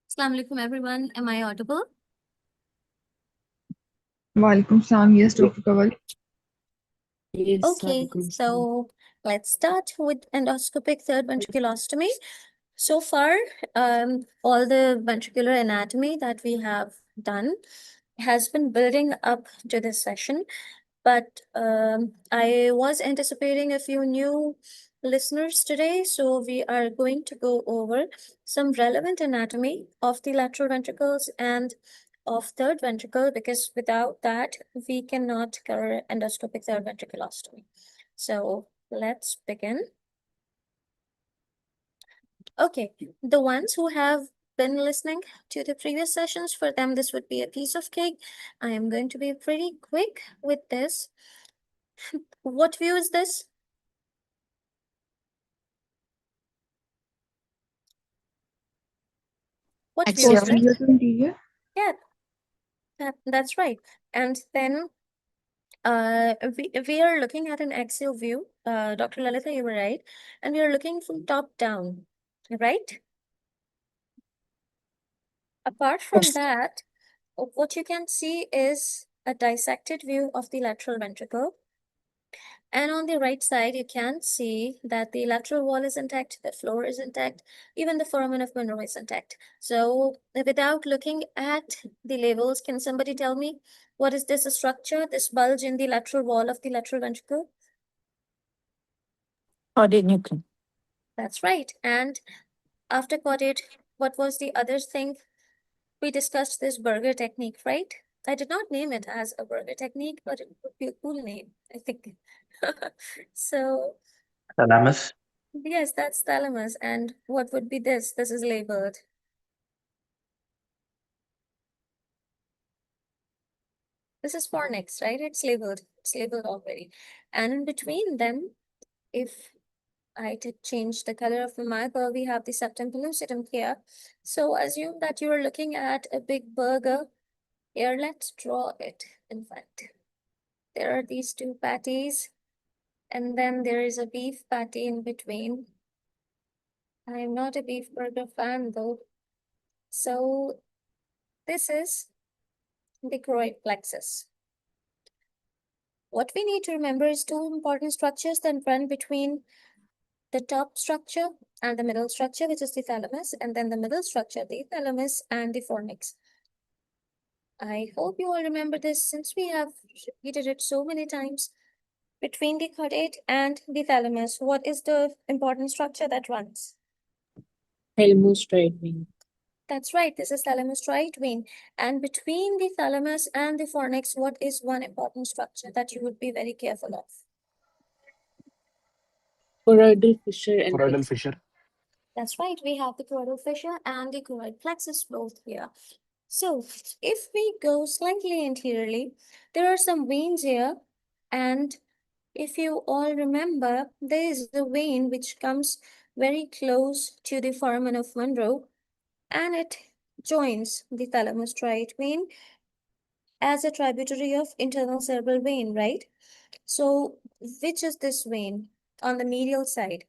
Assalamu alaikum, everyone. Am I audible? Walaikum salam. Yes, Dr. Kawal. Yes, Okay, so let's start with endoscopic third ventriculostomy. So far, all the ventricular anatomy that we have done has been building up to this session, but I was anticipating a few new listeners today, so we are going to go over some relevant anatomy of the lateral ventricles and of third ventricle, because without that, we cannot cover endoscopic third ventriculostomy. So let's begin. Okay, the ones who have been listening to the previous sessions, for them, this would be a piece of cake. I am going to be pretty quick with this. What view is this? What view is this? Posterior to interior. Yeah, that's right. And then we are looking at an axial view. Dr. Lalita, you were right. And we are looking from top down, right? Apart from that, what you can see is a dissected view of the lateral ventricle. And on the right side, you can see that the lateral wall is intact, the floor is intact, even the foramen of Monro is intact. So without looking at the labels, can somebody tell me what is this structure, this bulge in the lateral wall of the lateral ventricle? caudate nucleus. That's right. And after caudate, what was the other thing? We discussed this burger technique, right? I did not name it as a burger technique, but it would be a cool name, I think. So Thalamus. yes, that's thalamus. And what would be this? This is labeled. This is fornix, right? It's labeled. It's labeled already. And in between them, if I did change the color of the marker, we have the septum pellucidum here. So assume that you are looking at a big burger. Here, let's draw it, in fact. There are these two patties, and then there is a beef patty in between. I am not a beef burger fan though. So this is the choroid plexus. What we need to remember is two important structures that run between the top structure and the middle structure, which is the thalamus, and then the middle structure, the thalamus and the fornix. I hope you all remember this since we have repeated it so many times. Between the caudate and the thalamus, what is the important structure that runs? Thalamus right wing. That's right, this is thalamus right vein. And between the thalamus and the fornix, what is one important structure that you would be very careful of? Choroidal fissure and Choroidal fissure. That's right, we have the choroidal fissure and the choroid plexus both here. So if we go slightly anteriorly, there are some veins here, and if you all remember, there is a vein which comes very close to the foramen of Monro, and it joins the thalamus striate vein as a tributary of internal cerebral vein, right? So which is this vein on the medial side?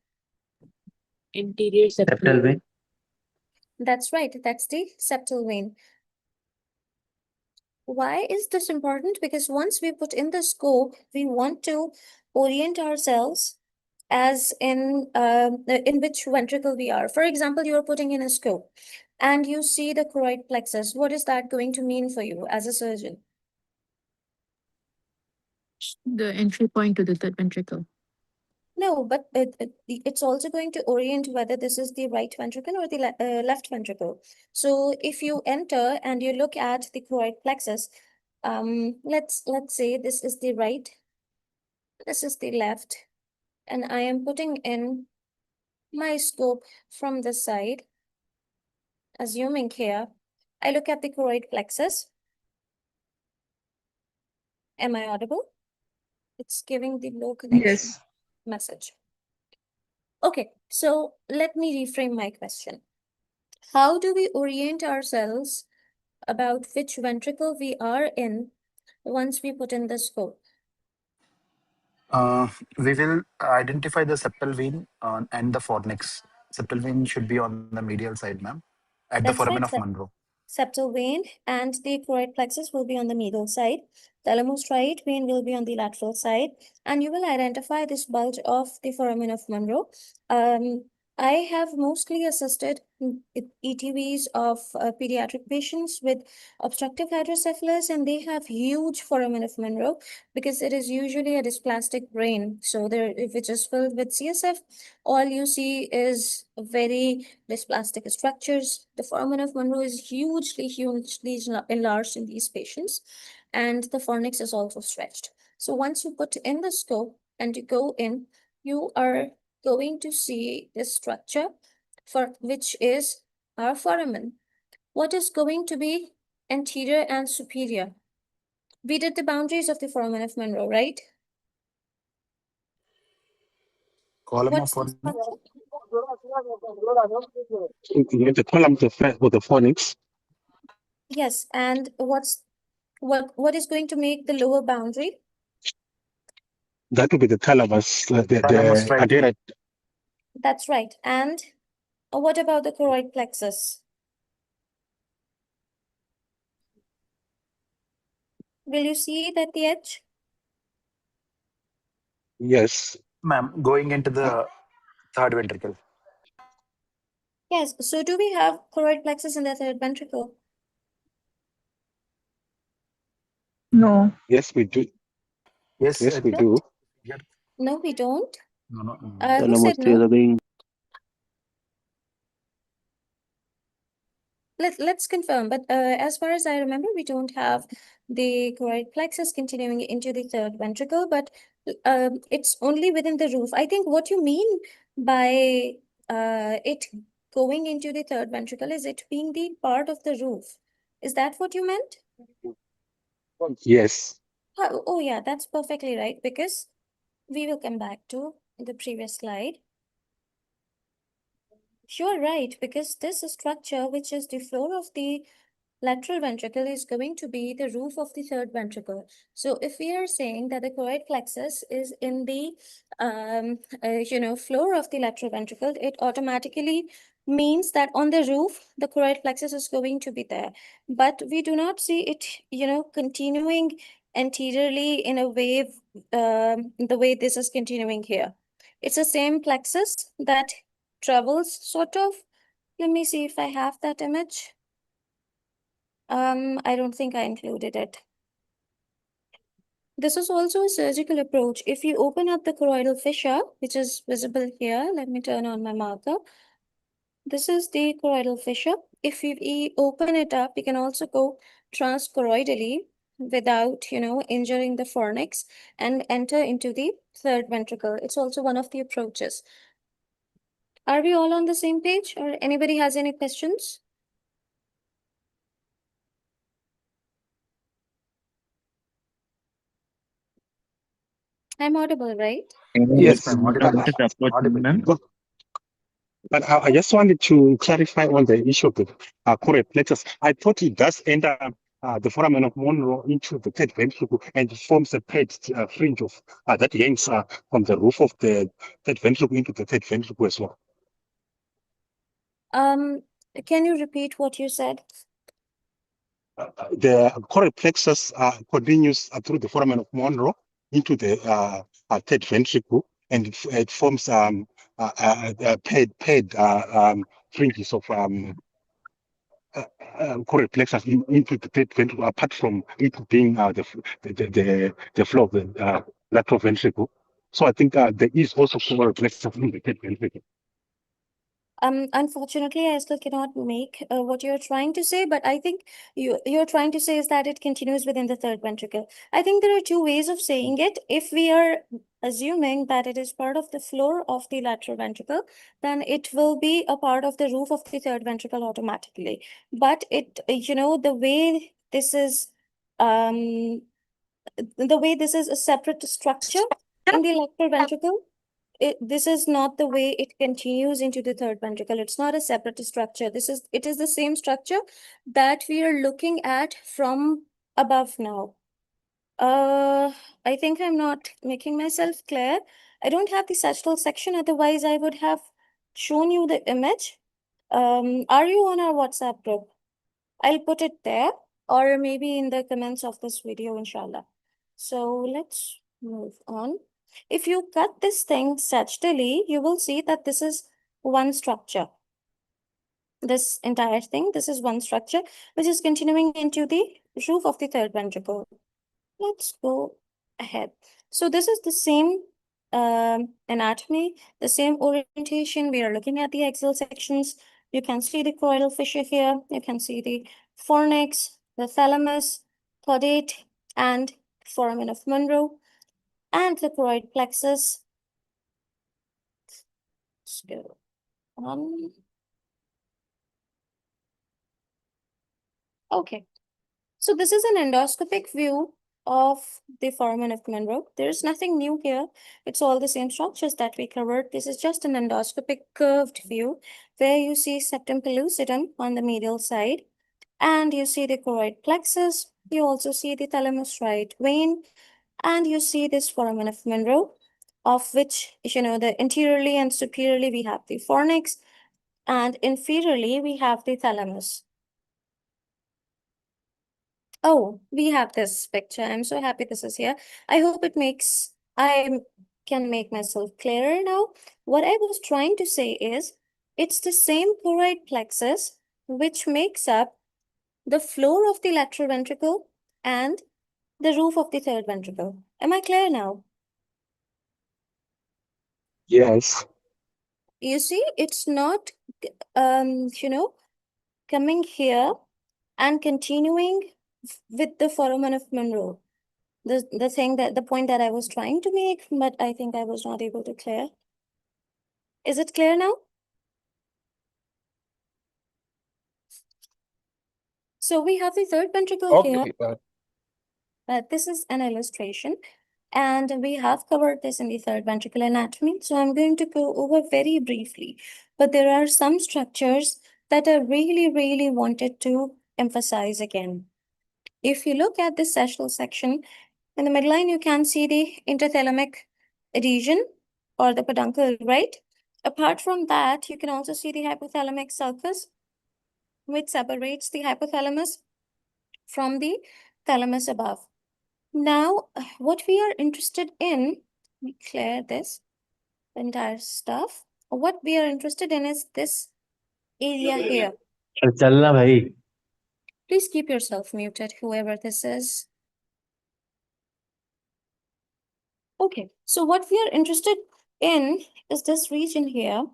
anterior Septal septal. vein. That's right, that's the septal vein. Why is this important? Because once we put in the scope, we want to orient ourselves as in which ventricle we are. For example, you are putting in a scope and you see the choroid plexus. What is that going to mean for you as a surgeon? The entry point to the third ventricle. No, but it's also going to orient whether this is the right ventricle or the left ventricle. So if you enter and you look at the choroid plexus, let's say this is the right, this is the left, and I am putting in my scope from the side. Assuming here, I look at the choroid plexus. Am I audible? It's giving the low connection Yes. message. Okay, so let me reframe my question. How do we orient ourselves about which ventricle we are in once we put in the scope? We will identify the septal vein and the fornix. Septal vein should be on the medial side, ma'am. At the That's foramen right. of Monroe. Septal vein and the choroid plexus will be on the medial side. Thalamostriate vein will be on the lateral side, and you will identify this bulge of the foramen of Monroe. I have mostly assisted ETVs of pediatric patients with obstructive hydrocephalus, and they have huge foramen of Monroe because it is usually a dysplastic brain. So there, if it is filled with CSF, all you see is very dysplastic structures. The foramen of Monroe is hugely enlarged in these patients, and the fornix is also stretched. So once you put in the scope and you go in, you are going to see this structure for which is our foramen. What is going to be anterior and superior? We did the boundaries of the foramen of Monroe, right? Column of What's the fornix. structure? The column with the phonics. Yes, and what is going to make the lower boundary? That would be the thalamus, Thalamus, the right? adherent. That's right. And what about the choroid plexus? Will you see it at the edge? Yes. Ma'am, going into the third ventricle. Yes. So do we have choroid plexus in the third ventricle? No. Yes, we do. Yes, Yes, we do. here. No, we don't. No. Who said no? being Let's confirm. But as far as I remember, we don't have the choroid plexus continuing into the third ventricle, but it's only within the roof. I think what you mean by it going into the third ventricle is it being the part of the roof. Is that what you meant? Yes. Oh, yeah, that's perfectly right, because we will come back to the previous slide. You're right, because this structure, which is the floor of the lateral ventricle, is going to be the roof of the third ventricle. So if we are saying that the choroid plexus is in the floor of the lateral ventricle, it automatically means that on the roof the choroid plexus is going to be there. But we do not see it, continuing anteriorly in a way, the way this is continuing here. It's the same plexus that travels sort of. Let me see if I have that image. I don't think I included it. This is also a surgical approach. If you open up the choroidal fissure, which is visible here, let me turn on my marker. This is the choroidal fissure. If we open it up, we can also go transchoroidally without, injuring the fornix and enter into the third ventricle. It's also one of the approaches. Are we all on the same page, or anybody has any questions? I'm audible, right? Yes. Ma'am. Audible. But I just wanted to clarify on the issue of the choroid plexus. I thought it does enter the foramen of Monroe into the third ventricle and forms a paired fringe of that hangs from the roof of the third ventricle into the third ventricle as well. Can you repeat what you said? The choroid plexus continues through the foramen of Monroe into the third ventricle, and it forms paired fringes of choroid plexus into the third ventricle, apart from it being the floor of the lateral ventricle. So I think there is also choroid plexus in the third ventricle. Unfortunately, I still cannot make what you're trying to say, but I think you're trying to say is that it continues within the third ventricle. I think there are two ways of saying it. If we are assuming that it is part of the floor of the lateral ventricle, then it will be a part of the roof of the third ventricle automatically. But the way this is, a separate structure in the lateral ventricle, this is not the way it continues into the third ventricle. It's not a separate structure. It is the same structure that we are looking at from above now. I think I'm not making myself clear. I don't have the sagittal section, otherwise I would have shown you the image. Are you on our WhatsApp group? I'll put it there or maybe in the comments of this video, inshallah. So let's move on. If you cut this thing sagittally, you will see that this is one structure. This entire thing, this is one structure, which is continuing into the roof of the third ventricle. Let's go ahead. So this is the same anatomy, the same orientation. We are looking at the axial sections. You can see the choroidal fissure here. You can see the fornix, the thalamus, caudate, and foramen of Monro, and the choroid plexus. Let's go on. Okay. So this is an endoscopic view of the foramen of Monro. There's nothing new here. It's all the same structures that we covered. This is just an endoscopic curved view where you see septum pellucidum on the medial side, and you see the choroid plexus. You also see the thalamus right vein, and you see this foramen of Monro, of which, the anteriorly and superiorly we have the fornix, and inferiorly we have the thalamus. Oh, we have this picture. I'm so happy this is here. I hope I can make myself clearer now. What I was trying to say is, it's the same choroid plexus which makes up the floor of the lateral ventricle and the roof of the third ventricle. Am I clear now? Yes. You see, it's not, coming here and continuing with the foramen of Monro. The point that I was trying to make, but I think I was not able to clear. Is it clear now? So we have the third ventricle here. This is an illustration, and we have covered this in the third ventricle anatomy. So I'm going to go over very briefly, but there are some structures that I really, really wanted to emphasize again. If you look at this sagittal section, in the midline, you can see the interthalamic adhesion or the peduncle, right? Apart from that, you can also see the hypothalamic sulcus, which separates the hypothalamus from the thalamus above. Now, what we are interested in, let me clear this entire stuff. What we are interested in is this area here. चलना भाई. Please keep yourself muted, whoever this is. Okay, so what we are interested in is this region here.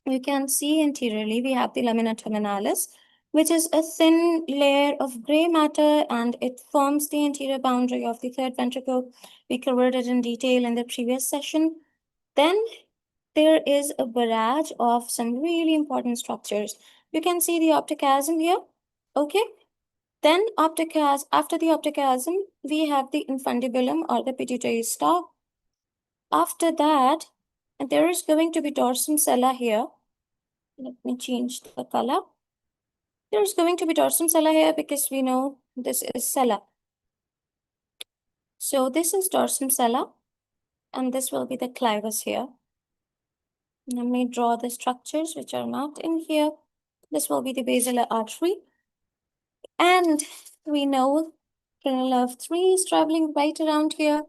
You can see anteriorly, we have the lamina terminalis, which is a thin layer of gray matter, and it forms the anterior boundary of the third ventricle. We covered it in detail in the previous session. Then there is a barrage of some really important structures. You can see the optic chiasm here, okay? Then after the optic chiasm, we have the infundibulum or the pituitary stalk. After that, there is going to be dorsum sella here. Let me change the color. There's going to be dorsum sella here because we know this is sella. So this is dorsum sella, and this will be the clivus here. Let me draw the structures which are not in here. This will be the basilar artery. And we know cranial nerve 3 is traveling right around here.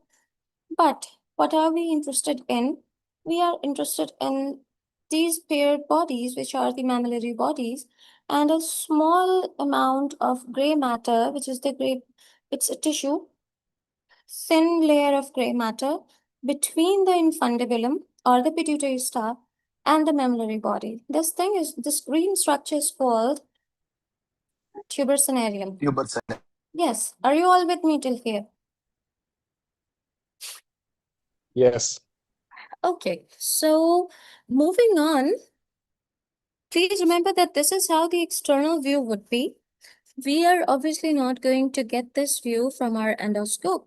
But what are we interested in? We are interested in these paired bodies, which are the mammillary bodies, and a small amount of gray matter, which is the gray, it's a tissue, thin layer of gray matter between the infundibulum or the pituitary stalk and the mammillary body. This green structure is called tuberosinium. Tuberosinium. Yes, are you all with me till here? Yes. Okay, so moving on, please remember that this is how the external view would be. We are obviously not going to get this view from our endoscope.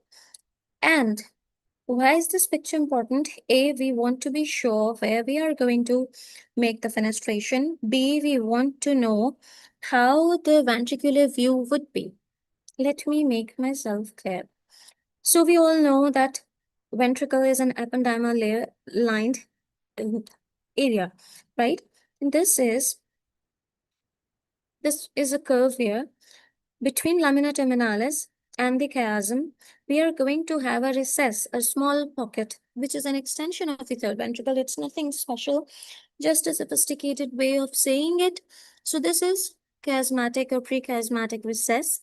And why is this picture important? A, we want to be sure where we are going to make the fenestration. B, we want to know how the ventricular view would be. Let me make myself clear. So we all know that ventricle is an ependymal layer lined area, right? And this is This is a curve here. Between lamina terminalis and the chiasm, we are going to have a recess, a small pocket, which is an extension of the third ventricle. It's nothing special, just a sophisticated way of saying it. So this is chiasmatic or prechiasmatic recess.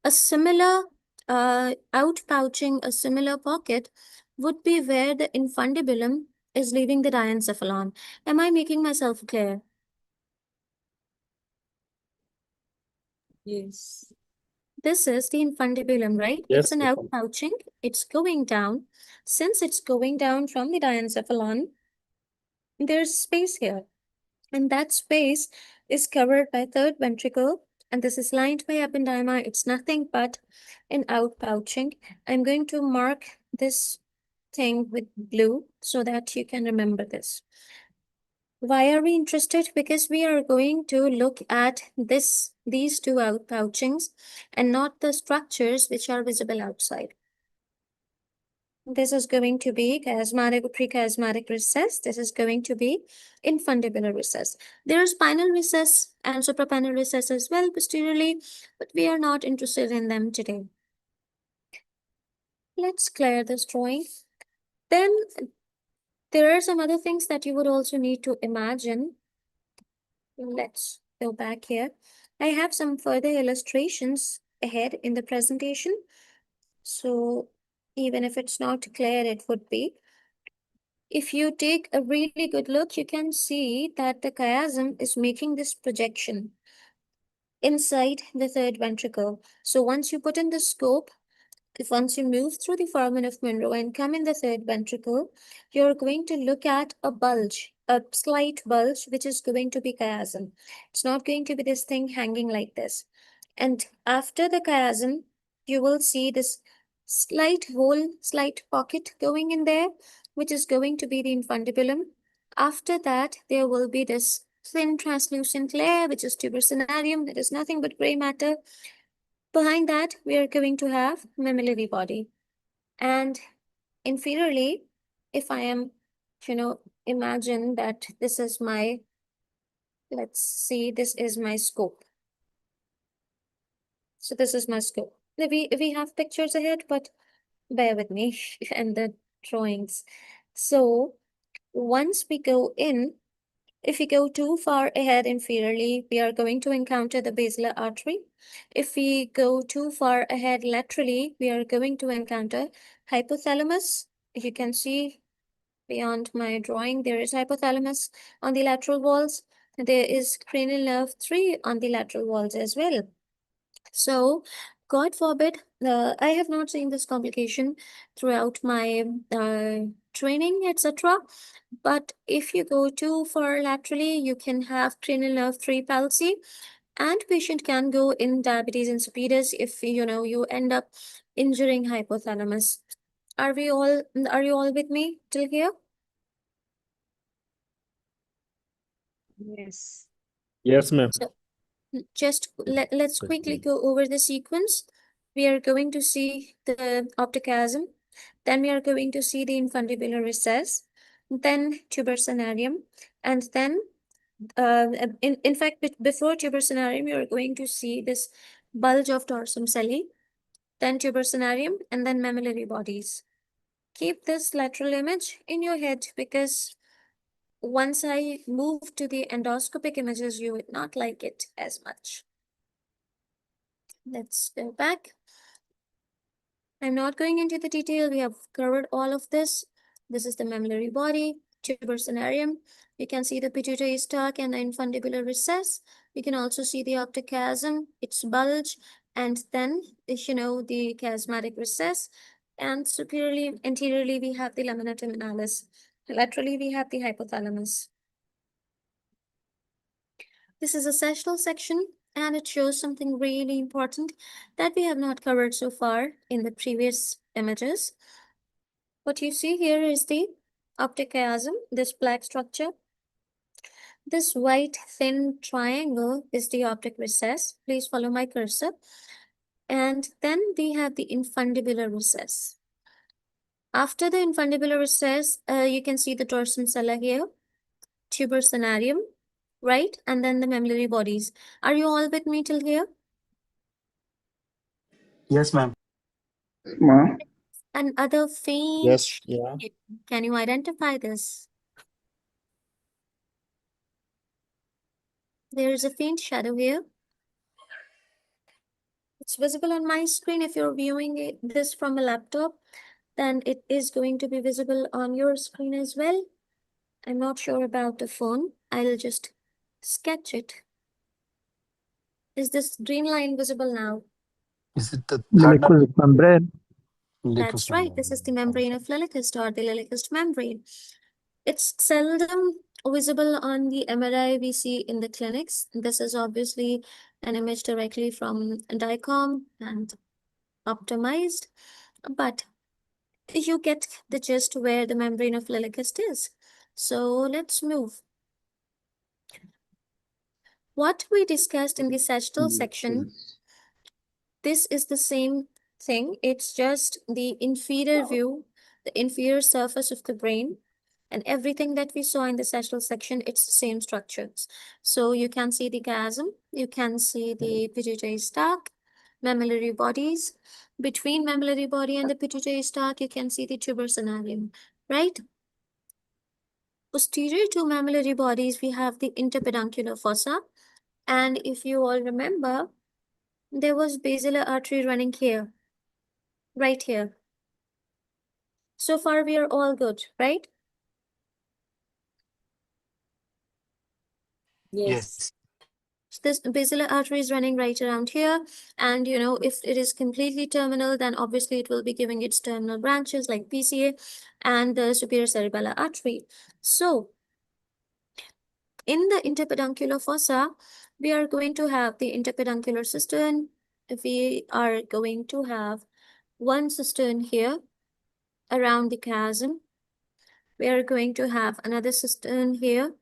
A similar outpouching, a similar pocket would be where the infundibulum is leaving the diencephalon. Am I making myself clear? Yes. This is the infundibulum, right? Yes, It's an yes. outpouching. It's going down. Since it's going down from the diencephalon, there's space here. And that space is covered by third ventricle. And this is lined by ependyma. It's nothing but an outpouching. I'm going to mark this thing with blue so that you can remember this. Why are we interested? Because we are going to look at these two outpouchings and not the structures which are visible outside. This is going to be chiasmatic or prechiasmatic recess. This is going to be infundibular recess. There is spinal recess and supraspinal recess as well posteriorly, but we are not interested in them today. Let's clear this drawing. Then there are some other things that you would also need to imagine. Let's go back here. I have some further illustrations ahead in the presentation. So even if it's not clear, it would be. If you take a really good look, you can see that the chiasm is making this projection inside the third ventricle. So once you put in the scope, once you move through the foramen of Monro and come in the third ventricle, you're going to look at a bulge, a slight bulge, which is going to be chiasm. It's not going to be this thing hanging like this. And after the chiasm, you will see this slight hole, slight pocket going in there, which is going to be the infundibulum. After that, there will be this thin translucent layer, which is tuber cinerarium. That is nothing but gray matter. Behind that, we are going to have mammillary body. And inferiorly, if I am, imagine that this is my, let's see, this is my scope. So this is my scope. We have pictures ahead, but bear with me and the drawings. So once we go in, if we go too far ahead inferiorly, we are going to encounter the basilar artery. If we go too far ahead laterally, we are going to encounter hypothalamus. You can see beyond my drawing, there is hypothalamus on the lateral walls. There is cranial nerve 3 on the lateral walls as well. So, God forbid, I have not seen this complication throughout my training, etc. But if you go too far laterally, you can have cranial nerve 3 palsy, and patient can go in diabetes insipidus if you end up injuring hypothalamus. Are you all with me till here? Yes. Yes, ma'am. So just let's quickly go over the sequence. We are going to see the optic chiasm, then we are going to see the infundibular recess, then tuber cinerarium, and then in fact, before tuber cinerarium, we are going to see this bulge of dorsum celli, then tuber cinerarium, and then mammillary bodies. Keep this lateral image in your head because once I move to the endoscopic images, you would not like it as much. Let's go back. I'm not going into the detail. We have covered all of this. This is the mammillary body, tuber cinerarium. You can see the pituitary stalk and the infundibular recess. You can also see the optic chiasm, its bulge, and then, the chiasmatic recess. And superiorly, anteriorly, we have the lamina terminalis. Laterally, we have the hypothalamus. This is a sagittal section, and it shows something really important that we have not covered so far in the previous images. What you see here is the optic chiasm, this black structure. This white thin triangle is the optic recess. Please follow my cursor. And then we have the infundibular recess. After the infundibular recess, you can see the dorsum sella here, tuber cinerarium, right? And then the mammillary bodies. Are you all with me till here? Yes, ma'am. Ma. Another faint. Yes, yeah. Can you identify this? There is a faint shadow here. It's visible on my screen. If you're viewing this from a laptop, then it is going to be visible on your screen as well. I'm not sure about the phone. I'll just sketch it. Is this green line visible now? Is it the third nerve? Liliequist membrane. That's right. This is the membrane of Liliequist or the Liliequist membrane. It's seldom visible on the MRI we see in the clinics. This is obviously an image directly from DICOM and optimized, but you get the gist where the membrane of Liliequist is. So let's move. What we discussed in the sagittal section, this is the same thing. It's just the inferior view, the inferior surface of the brain, and everything that we saw in the sagittal section, it's the same structures. So you can see the chiasm, you can see the pituitary stalk, mammillary bodies. Between mammillary body and the pituitary stalk, you can see the tuberous annulum, right? Posterior to mammillary bodies, we have the interpeduncular fossa. And if you all remember, there was basilar artery running here, right here. So far, we are all good, right? Yes. So this basilar artery is running right around here. And, you know, if it is completely terminal, then obviously it will be giving its terminal branches like PCA and the superior cerebellar artery. So in the interpeduncular fossa, we are going to have the interpeduncular cistern. We are going to have one cistern here around the chiasm. We are going to have another cistern here,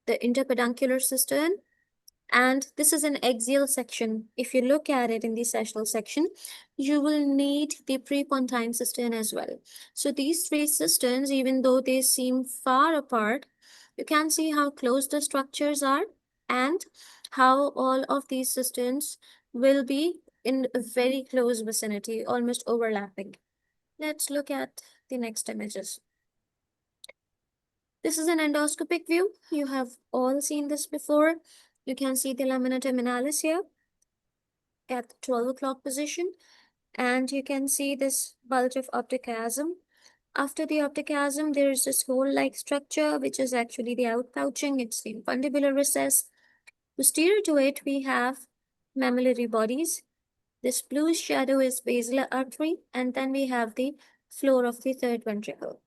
the interpeduncular cistern. And this is an axial section. If you look at it in the sagittal section, you will need the prepontine cistern as well. So these three cisterns, even though they seem far apart, you can see how close the structures are and how all of these cisterns will be in a very close vicinity, almost overlapping. Let's look at the next images. This is an endoscopic view. You have all seen this before. You can see the lamina terminalis here at the 12 o'clock position. And you can see this bulge of optic chiasm. After the optic chiasm, there is this hole-like structure, which is actually the outpouching. It's the fundibular recess. Posterior to it, we have mammillary bodies. This blue shadow is basilar artery. And then we have the floor of the third ventricle.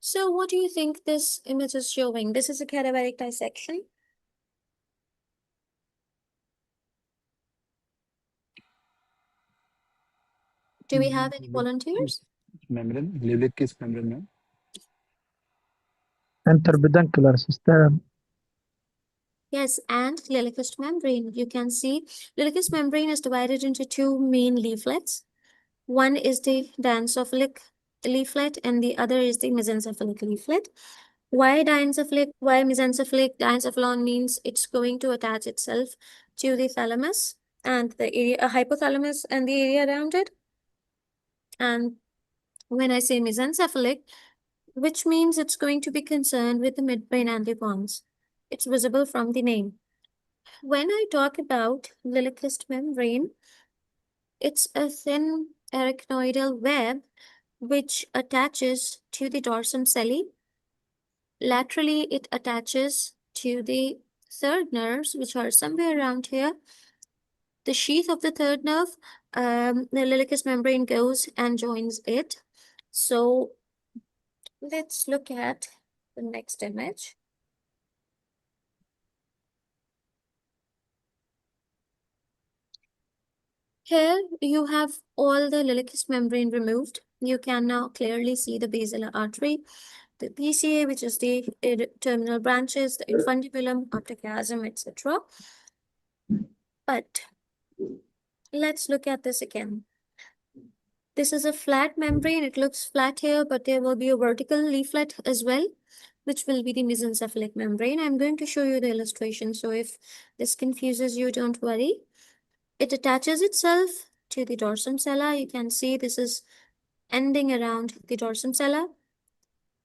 So what do you think this image is showing? This is a cadaveric dissection. Do we have any volunteers? Membrane, Liliequist membrane, ma'am. Interpeduncular system. Yes, and Liliequist membrane. You can see Liliequist membrane is divided into two main leaflets. One is the diencephalic leaflet and the other is the mesencephalic leaflet. Why diencephalic? Why mesencephalic? Diencephalon means it's going to attach itself to the thalamus and the area, hypothalamus and the area around it. And when I say mesencephalic, which means it's going to be concerned with the midbrain and the pons. It's visible from the name. When I talk about Liliequist membrane, it's a thin arachnoidal web which attaches to the dorsum celli. Laterally, it attaches to the third nerves, which are somewhere around here. The sheath of the third nerve, the Liliequist membrane goes and joins it. So let's look at the next image. Here you have all the Liliequist membrane removed. You can now clearly see the basilar artery, the PCA, which is the terminal branches, the infundibulum, optic chiasm, etc. But let's look at this again. This is a flat membrane. It looks flat here, but there will be a vertical leaflet as well, which will be the mesencephalic membrane. I'm going to show you the illustration. So if this confuses you, don't worry. It attaches itself to the dorsum sella. You can see this is ending around the dorsum sella.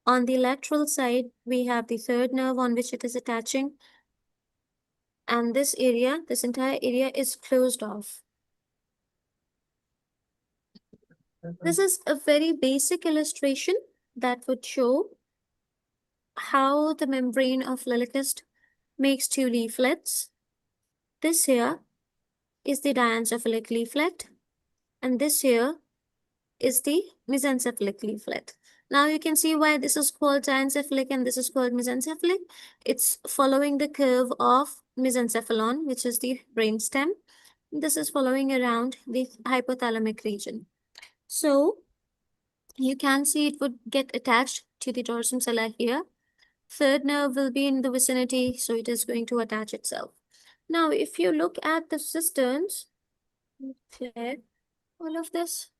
On the lateral side, we have the third nerve on which it is attaching. And this area, this entire area is closed off. This is a very basic illustration that would show how the membrane of Liliequist makes two leaflets. This here is the diencephalic leaflet, and this here is the mesencephalic leaflet. Now you can see why this is called diencephalic and this is called mesencephalic. It's following the curve of mesencephalon, which is the brainstem. This is following around the hypothalamic region. So you can see it would get attached to the dorsum sella here. Third nerve will be in the vicinity, so it is going to attach itself. Now, if you look at the cisterns, clear all of this.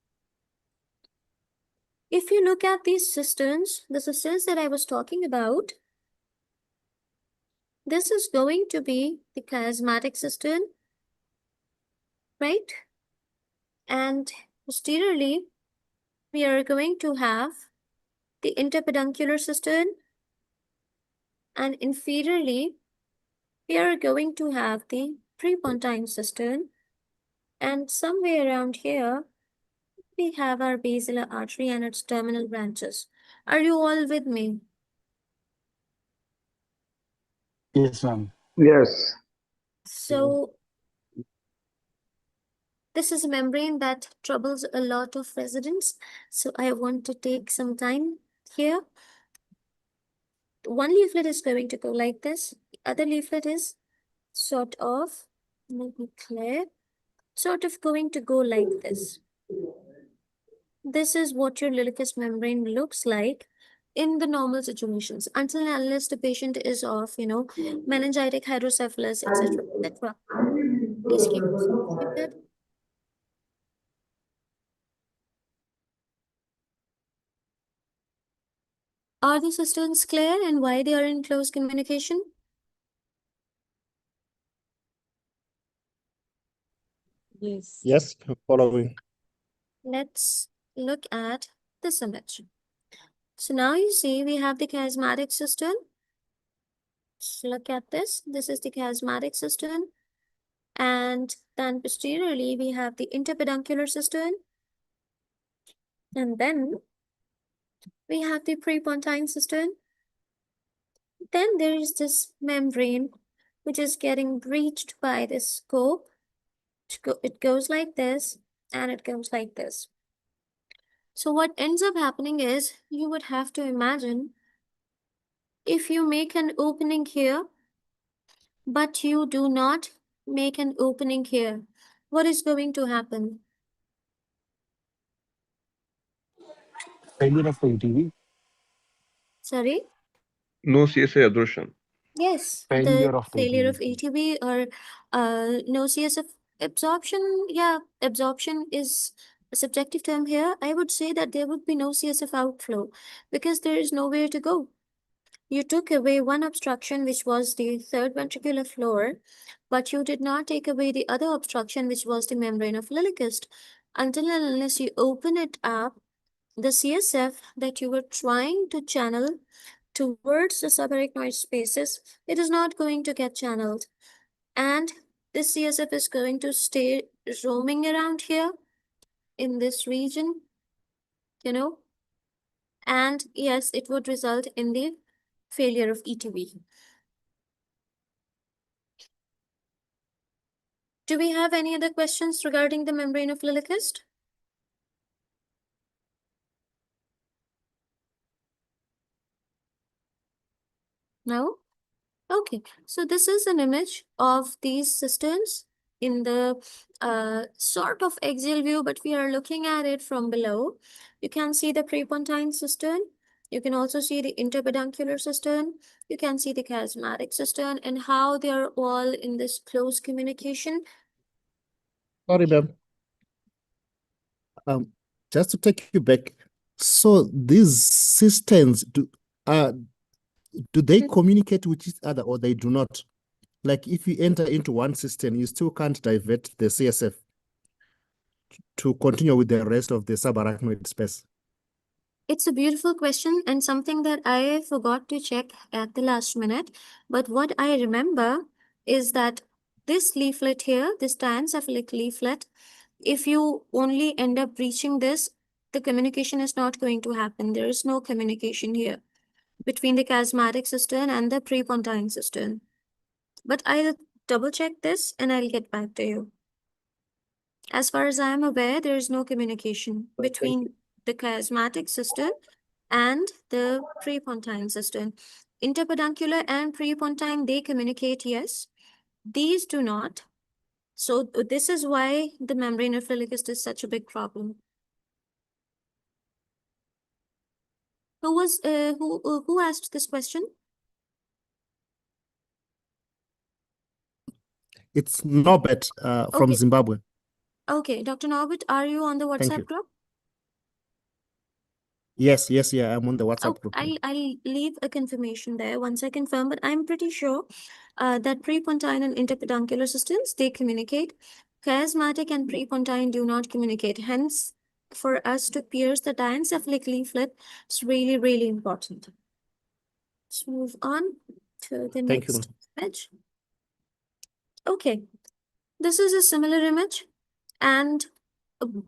If you look at these cisterns, the cisterns that I was talking about, this is going to be the chiasmatic cistern, right? And posteriorly, we are going to have the interpeduncular cistern, and inferiorly, we are going to have the prepontine cistern, and somewhere around here, we have our basilar artery and its terminal branches. Are you all with me? Yes, ma'am. Yes. So, this is a membrane that troubles a lot of residents. So I want to take some time here. One leaflet is going to go like this. The other leaflet is sort of, let me clear, sort of going to go like this. This is what your Liliequist membrane looks like in the normal situations, until and unless the patient is of, meningitic hydrocephalus, etc., etc. Please keep that. Are the cisterns clear and why they are in close communication? Yes. Yes, following. Let's look at this image. So now you see we have the chiasmatic cistern. Let's look at this. This is the chiasmatic cistern. And then posteriorly, we have the interpeduncular cistern. And then we have the prepontine cistern. Then there is this membrane, which is getting breached by this scope. It goes like this, and it goes like this. So what ends up happening is you would have to imagine if you make an opening here, but you do not make an opening here, what is going to happen? Failure of ETV. Sorry? No CSA adhesion. Yes, Failure the of failure of ETV. ETV or no CSF absorption. Yeah, absorption is a subjective term here. I would say that there would be no CSF outflow because there is nowhere to go. You took away one obstruction, which was the third ventricular floor, but you did not take away the other obstruction, which was the membrane of Liliequist. Until and unless you open it up, the CSF that you were trying to channel towards the subarachnoid spaces, it is not going to get channeled. And this CSF is going to stay roaming around here in this region, and yes, it would result in the failure of ETV. Do we have any other questions regarding the membrane of Liliequist? No? Okay, so this is an image of these cisterns in the sort of axial view, but we are looking at it from below. You can see the prepontine cistern. You can also see the interpeduncular cistern. You can see the chiasmatic cistern and how they are all in this close communication. Sorry, ma'am. just to take you back. So these systems, do they communicate with each other or they do not? Like if you enter into one system, you still can't divert the CSF to continue with the rest of the subarachnoid space. It's a beautiful question and something that I forgot to check at the last minute. But what I remember is that this leaflet here, this diencephalic leaflet, if you only end up reaching this, the communication is not going to happen. There is no communication here between the chiasmatic cistern and the prepontine cistern. But I'll double check this and I'll get back to you. As far as I am aware, there is no communication between the chiasmatic cistern and the prepontine cistern. Interpeduncular and prepontine, they communicate, yes. These do not. So this is why the membrane of Liliequist is such a big problem. Who asked this question? It's Norbert from Okay. Zimbabwe. Okay, Dr. Norbert, are you on the Thank WhatsApp you. group? Yes, yeah, I'm on the WhatsApp Oh, group. I'll leave a confirmation there once I confirm, but I'm pretty sure that prepontine and interpeduncular systems, they communicate. Chiasmatic and prepontine do not communicate. Hence, for us to pierce the diencephalic leaflet, it's really, really important. Let's move on to the Thank you, next image. Okay, this is a similar image, and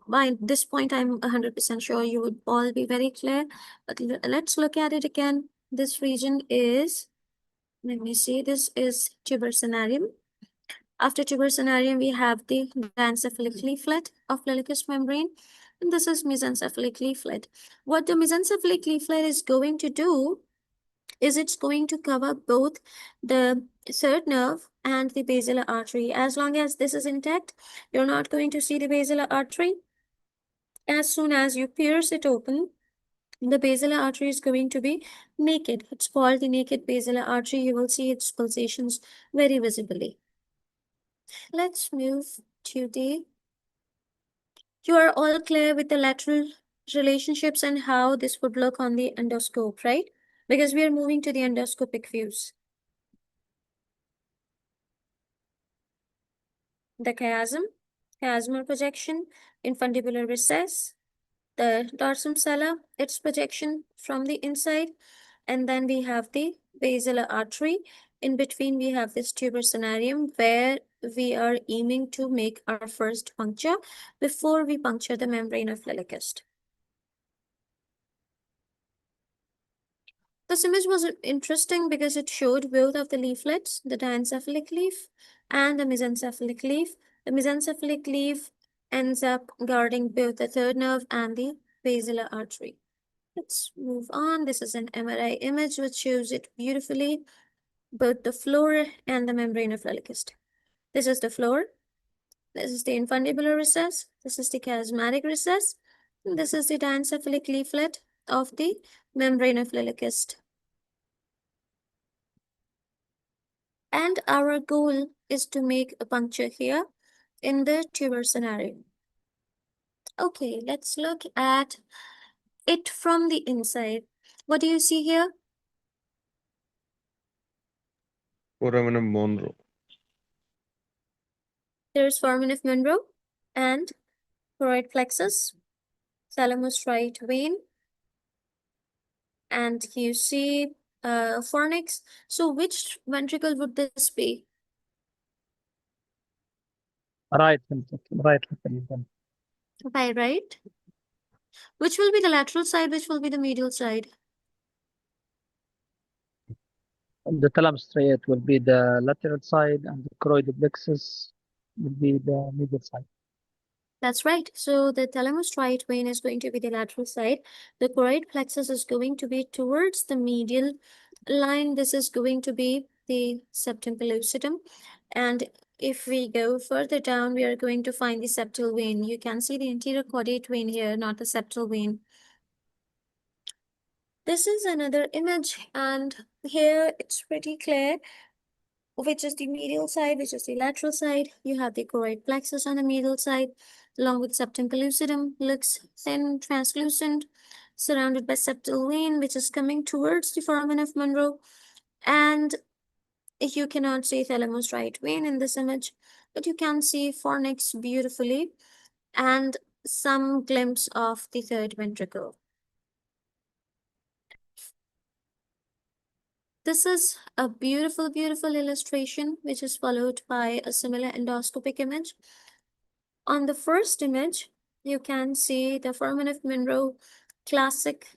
by this point, I'm 100% sure you would all be very clear. But let's look at it again. This region is, let me see, this is tuber cinerarium. After tuber cinerarium, we have the diencephalic leaflet of Liliequist membrane. And this is mesencephalic leaflet. What the mesencephalic leaflet is going to do is it's going to cover both the third nerve and the basilar artery. As long as this is intact, you're not going to see the basilar artery. As soon as you pierce it open, the basilar artery is going to be naked. It's called the naked basilar artery. You will see its pulsations very visibly. Let's move to the... You are all clear with the lateral relationships and how this would look on the endoscope, right? Because we are moving to the endoscopic views. The chiasmal projection, infundibular recess, the dorsum sella, its projection from the inside, and then we have the basilar artery. In between, we have this tuber cinerarium where we are aiming to make our first puncture before we puncture the membrane of Liliequist. This image was interesting because it showed both of the leaflets, the diencephalic leaf and the mesencephalic leaf. The mesencephalic leaf ends up guarding both the third nerve and the basilar artery. Let's move on. This is an MRI image which shows it beautifully, both the floor and the membrane of Liliequist. This is the floor. This is the infundibular recess. This is the chiasmatic recess. And this is the diencephalic leaflet of the membrane of Liliequist. And our goal is to make a puncture here in the tuber cinerarium. Okay, let's look at it from the inside. What do you see here? Foramen Monroe. There's foramen of Monroe and choroid plexus, thalamus right vein, and you see fornix. So which ventricle would this be? Right ventricle, right ventricle. By right. Which will be the lateral side? Which will be the medial side? The thalamus striate will be the lateral side and the choroid plexus will be the middle side. That's right. So the thalamus right vein is going to be the lateral side. The choroid plexus is going to be towards the medial line. This is going to be the septum pellucidum. And if we go further down, we are going to find the septal vein. You can see the anterior caudate vein here, not the septal vein. This is another image, and here it's pretty clear which is the medial side, which is the lateral side. You have the choroid plexus on the medial side. along with septum pellucidum, looks thin, translucent, surrounded by septal vein, which is coming towards the foramen of Monro. And you cannot see thalamus right vein in this image, but you can see fornix beautifully and some glimpse of the third ventricle. This is a beautiful, beautiful illustration, which is followed by a similar endoscopic image. On the first image, you can see the foramen of Monro classic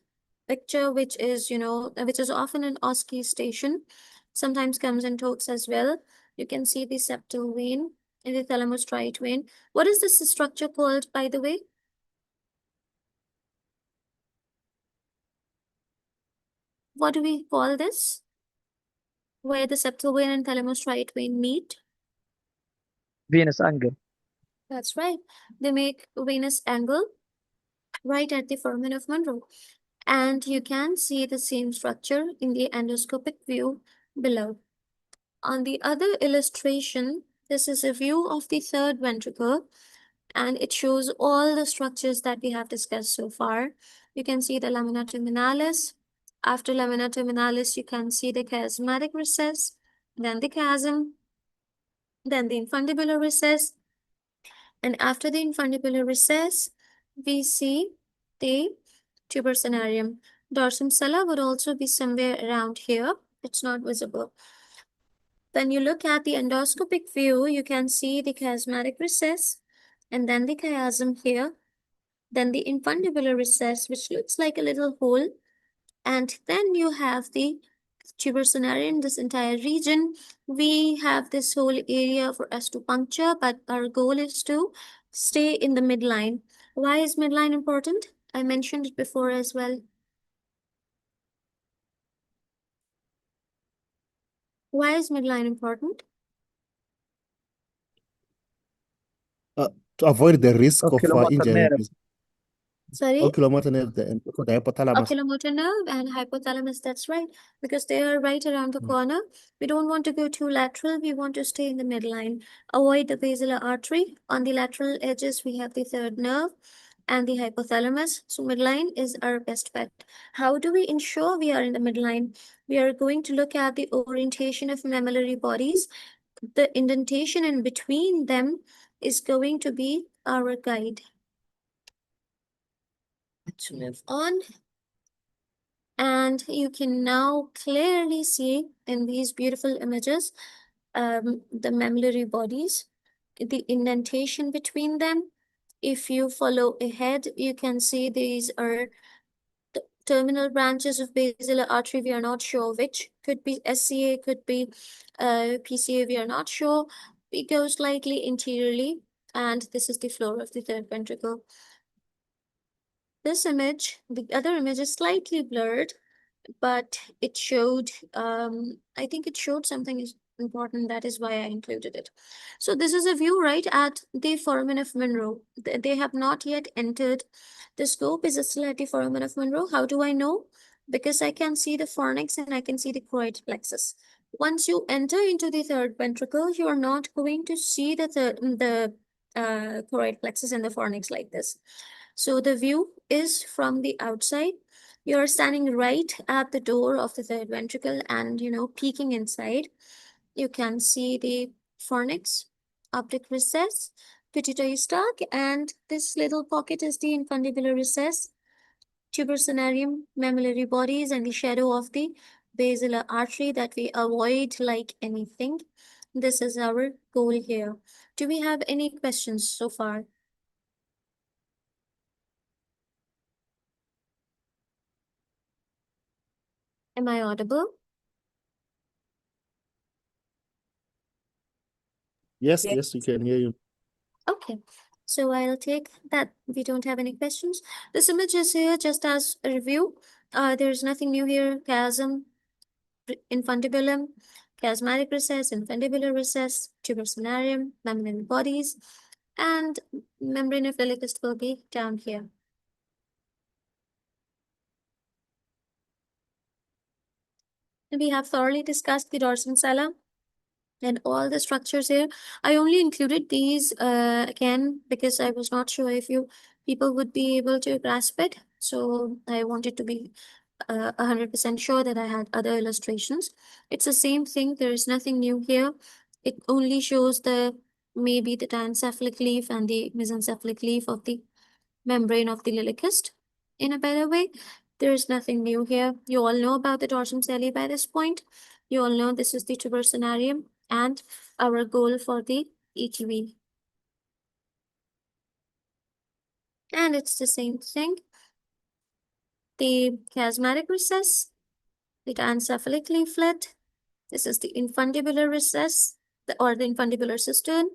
picture, which is, which is often an OSCE station, sometimes comes in totes as well. You can see the septal vein and the thalamus right vein. What is this structure called, by the way? What do we call this? Where the septal vein and thalamus right vein meet? Venous angle. That's right. They make venous angle right at the foramen of Monro. And you can see the same structure in the endoscopic view below. On the other illustration, this is a view of the third ventricle, and it shows all the structures that we have discussed so far. You can see the lamina terminalis. After lamina terminalis, you can see the chiasmatic recess, then the chiasm, then the infundibular recess. And after the infundibular recess, we see the tuberosarium. Dorsum sella would also be somewhere around here. It's not visible. When you look at the endoscopic view, you can see the chiasmatic recess and then the chiasm here, then the infundibular recess, which looks like a little hole, and then you have the tuberosarium, this entire region. We have this whole area for us to puncture, but our goal is to stay in the midline. Why is midline important? I mentioned it before as well. Why is midline important? To avoid the risk of Oculomotor injury. nerve. Sorry? Oculomotor nerve, the hypothalamus. Oculomotor nerve and hypothalamus, that's right, because they are right around the corner. We don't want to go too lateral, we want to stay in the midline. Avoid the basilar artery. On the lateral edges, we have the third nerve and the hypothalamus. So midline is our best bet. How do we ensure we are in the midline? We are going to look at the orientation of mammillary bodies. The indentation in between them is going to be our guide. Let's move on. And you can now clearly see in these beautiful images the mammillary bodies, the indentation between them. If you follow ahead, you can see these are the terminal branches of basilar artery. We are not sure which. Could be SCA, could be PCA, we are not sure. It goes slightly interiorly, and this is the floor of the third ventricle. This image, the other image is slightly blurred, but it showed, I think it showed something is important. That is why I included it. So this is a view right at the foramen of Monro. They have not yet entered. The scope is still at the foramen of Monro. How do I know? Because I can see the fornix and I can see the choroid plexus. Once you enter into the third ventricle, you are not going to see the choroid plexus and the fornix like this. So the view is from the outside. You're standing right at the door of the third ventricle and, peeking inside. You can see the fornix, optic recess, pituitary stalk, and this little pocket is the infundibular recess, tuberosarium, mammillary bodies, and the shadow of the basilar artery that we avoid like anything. This is our goal here. Do we have any questions so far? Am I audible? Yes, we can hear you. Okay, so I'll take that we don't have any questions. This image is here just as a review. There's nothing new here. Chiasm, infundibulum, chiasmatic recess, infundibular recess, tuberosarium, mammillary bodies, and membrane of Liliequist will be down here. We have thoroughly discussed the dorsum sella. and all the structures here. I only included these again because I was not sure if you people would be able to grasp it. So I wanted to be 100% sure that I had other illustrations. It's the same thing. There is nothing new here. It only shows the maybe the diencephalic leaf and the mesencephalic leaf of the membrane of the Liliequist in a better way. There is nothing new here. You all know about the dorsum celli by this point. You all know this is the tuberosonarium and our goal for the ETV. And it's the same thing. The chiasmatic recess, the diencephalic leaflet. This is the infundibular recess, or the infundibular cistern.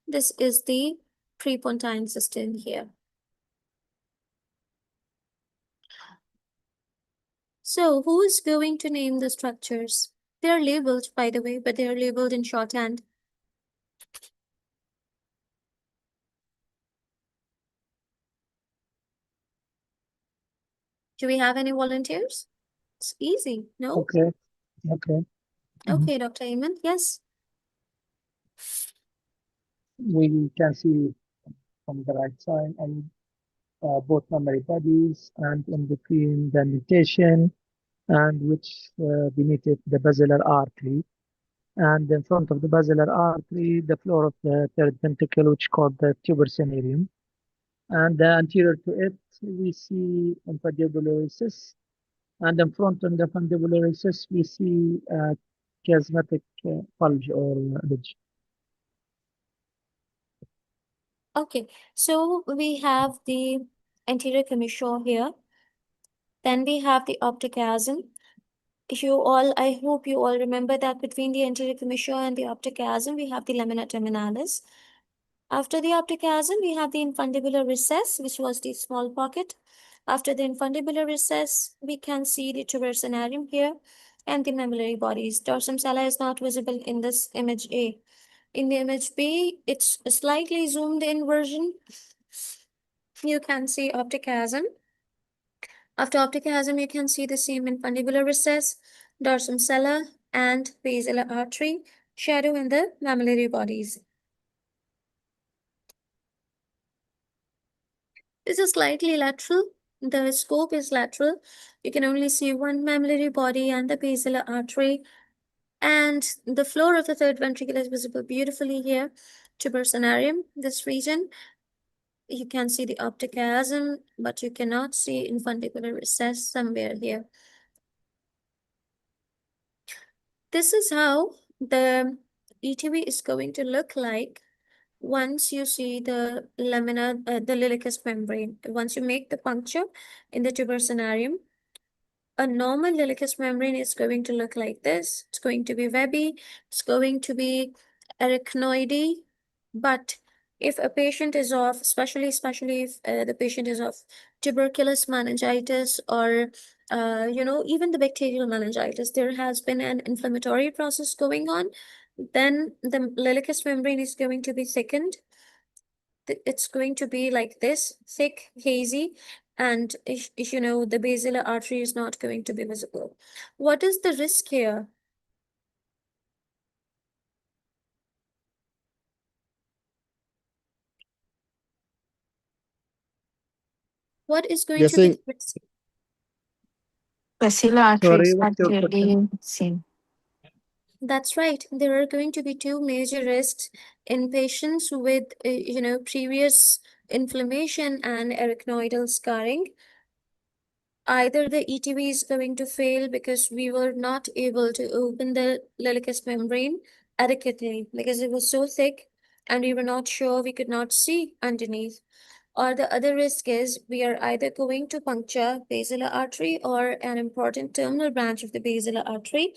This is the prepontine cistern here. So who is going to name the structures? They are labeled, by the way, but they are labeled in shorthand. Do we have any volunteers? It's easy, no? Okay. Okay. Okay, Dr. Ayman, yes. We can see from the right side and both mammary bodies, and in between the indentation, and which beneath it the basilar artery, and in front of the basilar artery the floor of the third ventricle, which called the tuberosonarium, and anterior to it we see infundibular recess, and in front of the infundibular recess we see chiasmatic bulge or ridge. Okay, so we have the anterior commissure here. Then we have the optic chiasm. I hope you all remember that between the anterior commissure and the optic chiasm, we have the lamina terminalis. After the optic chiasm, we have the infundibular recess, which was the small pocket. After the infundibular recess, we can see the tuberosonarium here and the mammillary bodies. Dorsum sella is not visible in this image A. In the image B, it's a slightly zoomed in version. You can see optic chiasm. After optic chiasm, you can see the same infundibular recess, dorsum sella, and basilar artery, shadow in the mammillary bodies. This is slightly lateral. The scope is lateral. You can only see one mammillary body and the basilar artery. And the floor of the third ventricle is visible beautifully here. Tuberosonarium, this region. You can see the optic chiasm, but you cannot see infundibular recess somewhere here. This is how the ETV is going to look like once you see the lamina, the Liliequist membrane. Once you make the puncture in the tuberosonarium, a normal Liliequist membrane is going to look like this. It's going to be webby. It's going to be arachnoidy. But if a patient is of, especially if the patient is of tuberculous meningitis or even the bacterial meningitis, there has been an inflammatory process going on, then the Liliequist membrane is going to be thickened. It's going to be like this, thick, hazy, and the basilar artery is not going to be visible. What is the risk here? What is going to be saying- the risk? Basilar artery Sorry, is what's not your clearly question? seen. That's right. There are going to be two major risks in patients with, previous inflammation and arachnoidal scarring. Either the ETV is going to fail because we were not able to open the Liliequist membrane adequately because it was so thick and we were not sure, we could not see underneath. Or the other risk is we are either going to puncture basilar artery or an important terminal branch of the basilar artery.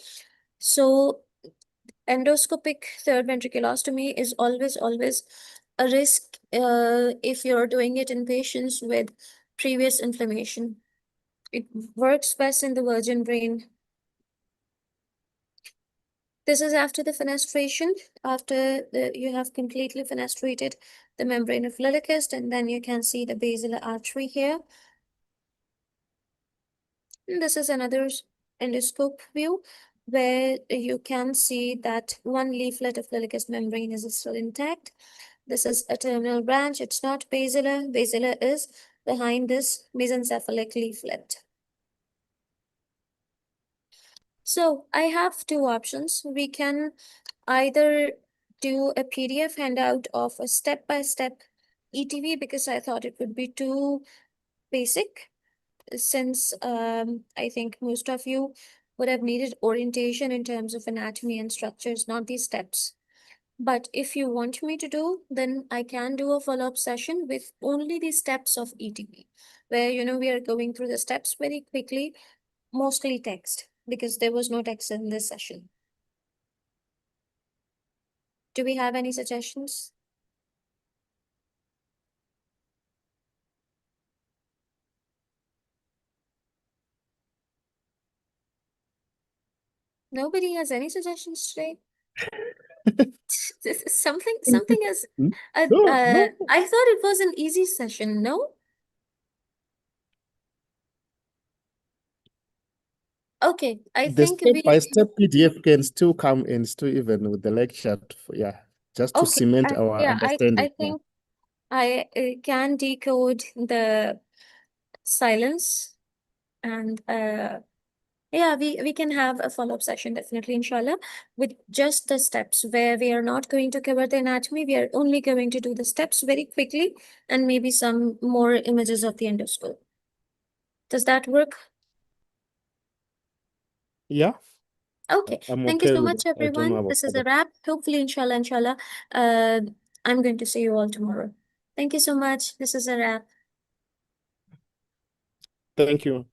So endoscopic third ventriculostomy is always a risk if you're doing it in patients with previous inflammation. It works best in the virgin brain. This is after the fenestration, after you have completely fenestrated the membrane of Liliequist, and then you can see the basilar artery here. And this is another endoscope view. where you can see that one leaflet of Liliequist membrane is still intact. This is a terminal branch. It's not basilar. Basilar is behind this mesencephalic leaflet. So I have two options. We can either do a PDF handout of a step-by-step ETV because I thought it would be too basic, since I think most of you would have needed orientation in terms of anatomy and structures, not these steps. But if you want me to do, then I can do a follow-up session with only the steps of ETV, where, you know, we are going through the steps very quickly, mostly text, because there was no text in this session. Do we have any suggestions? Nobody has any suggestions today? This is something is No, no. I thought it was an easy session, no? Okay, I The think we step-by-step PDF can still come and still even with the lecture, yeah, just to okay. cement our Yeah, understanding. I think I can decode the silence, and yeah, we can have a follow-up session definitely, inshallah, with just the steps where we are not going to cover the anatomy. We are only going to do the steps very quickly and maybe some more images of the endoscope. Does that work? Yeah, Okay, I'm thank you okay so with much, it. I don't everyone. have a This is a problem. wrap. Hopefully, inshallah, I'm going to see you all tomorrow. Thank you so much. This is a wrap. Thank you.